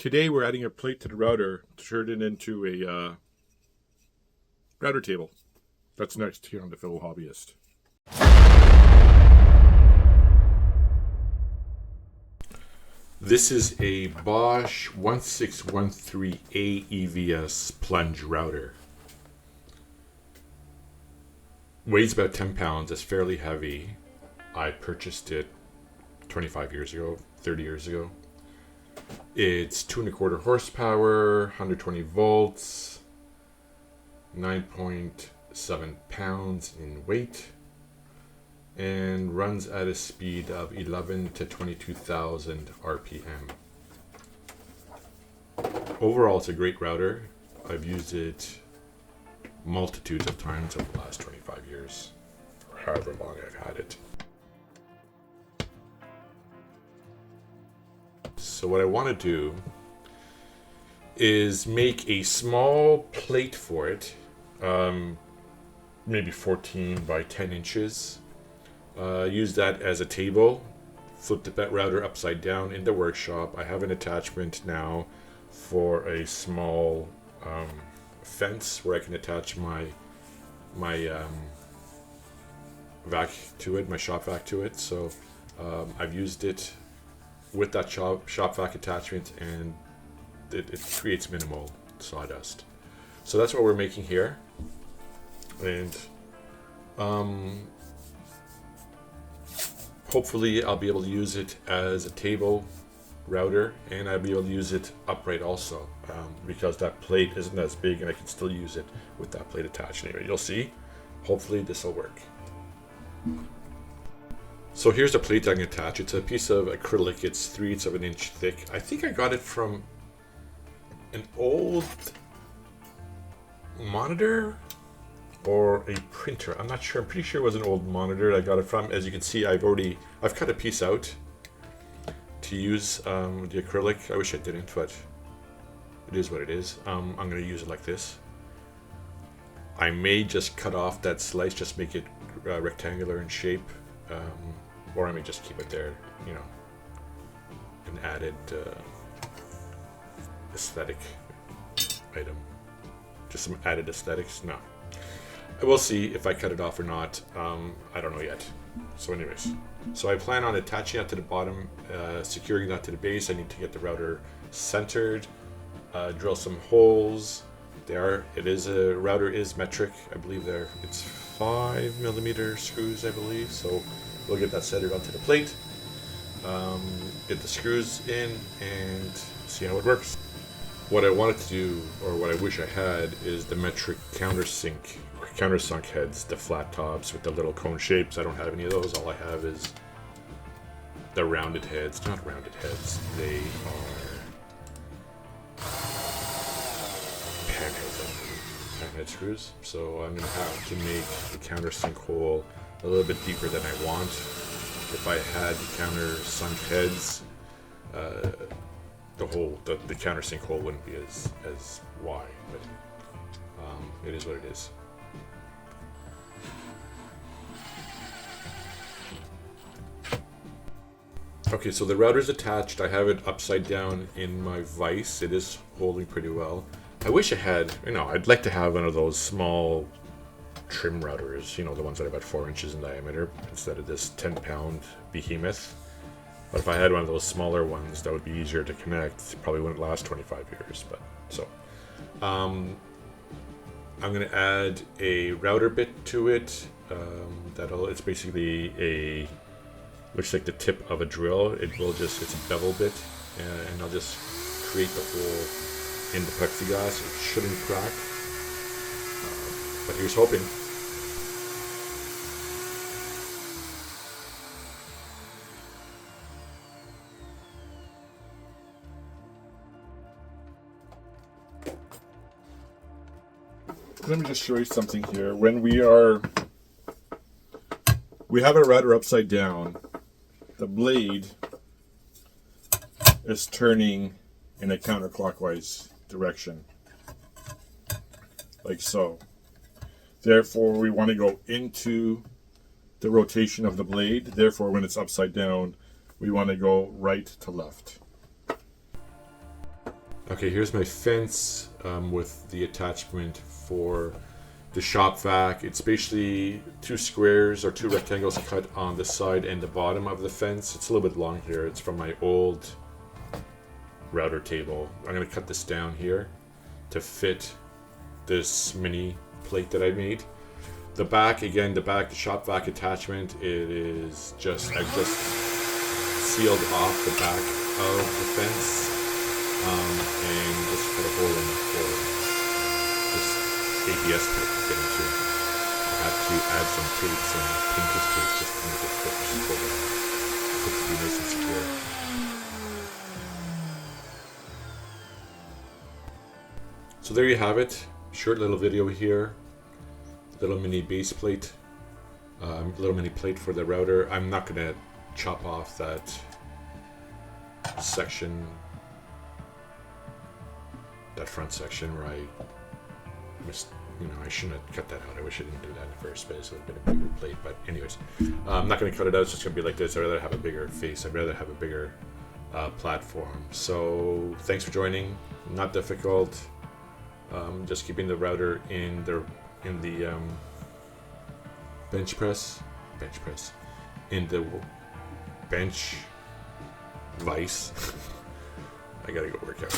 Today we're adding a plate to the router to turn it into a router table. That's next here on the Fellow Hobbyist. This is a Bosch 1613A EVS plunge router. Weighs about 10 pounds. It's fairly heavy. I purchased it 25 years ago, 30 years ago. It's 2¼ horsepower, 120 volts, 9.7 pounds in weight, and runs at a speed of 11 to 22,000 RPM. Overall, it's a great router. I've used it multitudes of times over the last 25 years, or however long I've had it. So what I want to do is make a small plate for it, maybe 14 by 10 inches. Use that as a table, flip the router upside down in the workshop. I have an attachment now for a small fence where I can attach my vac to it, my shop vac to it. So I've used it with that shop vac attachment, and it creates minimal sawdust. So that's what we're making here, and hopefully I'll be able to use it as a table router, and I'll be able to use it upright also, because that plate isn't as big and I can still use it with that plate attached. Anyway, you'll see. Hopefully this will work. So here's the plate I can attach. It's a piece of acrylic. It's 3/8 of an inch thick. I think I got it from an old monitor or a printer. I'm not sure. I'm pretty sure it was an old monitor I got it from. As you can see, I've cut a piece out to use the acrylic. I wish I didn't, but it is what it is. I'm going to use it like this. I may just cut off that slice, just make it rectangular in shape. Or I may just keep it there, you know, an added aesthetic item. Just some added aesthetics. No, I will see if I cut it off or not. I don't know yet. So anyways, so I plan on attaching that to the bottom, securing that to the base. I need to get the router centered, drill some holes. Router is metric. I believe it's 5mm screws, I believe. So we'll get that centered onto the plate, get the screws in, and see how it works. What I wanted to do, or what I wish I had, is the metric countersunk heads, the flat tops with the little cone shapes. I don't have any of those. All I have is the rounded heads. Not rounded heads. They are panhead screws. So I'm going to have to make the countersunk hole a little bit deeper than I want. If I had the countersunk heads, the countersink hole wouldn't be as wide, but it is what it is. Okay, so the router's attached. I have it upside down in my vise. It is holding pretty well. I wish I had, I'd like to have one of those small trim routers, the ones that are about 4 inches in diameter, instead of this 10-pound behemoth. But if I had one of those smaller ones, that would be easier to connect. It probably wouldn't last 25 years. But so I'm going to add a router bit to it. It's basically looks like the tip of a drill. It's a bevel bit, and I'll just create the hole in the plexiglass. It shouldn't crack, but here's hoping. Let me just show you something here. When we have a router upside down, the blade is turning in a counterclockwise direction, like so. Therefore, we want to go into the rotation of the blade. Therefore, when it's upside down, we want to go right to left. Okay, here's my fence with the attachment for the shop vac. It's basically 2 squares or 2 rectangles cut on the side and the bottom of the fence. It's a little bit long here. It's from my old router table. I'm going to cut this down here to fit this mini plate that I made. The back, again, the shop vac attachment, I've just sealed off the back of the fence and just put a hole in for this ABS pipe to get into. I had to add some tape, some painter's tape, just to make it fit for it to be nice and secure. So there you have it. Short little video here. Little mini base plate. Little mini plate for the router. I'm not going to chop off that section, that front section where I missed, I shouldn't have cut that out. I wish I didn't do that in the first place. It would have been a bigger plate, but anyways, I'm not going to cut it out. It's just going to be like this. I'd rather have a bigger face. I'd rather have a bigger platform. So thanks for joining. Not difficult. Just keeping the router in the bench press, in the bench vise. I gotta go work out.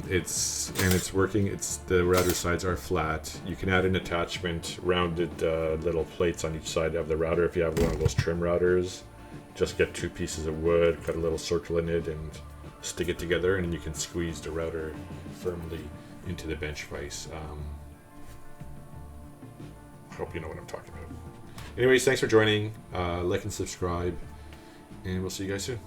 It's working. The router sides are flat. You can add an attachment, rounded little plates on each side of the router. If you have one of those trim routers, just get 2 pieces of wood, cut a little circle in it, and stick it together, and then you can squeeze the router firmly into the bench vise. I hope you know what I'm talking about. Anyways, thanks for joining. Like and subscribe, and we'll see you guys soon.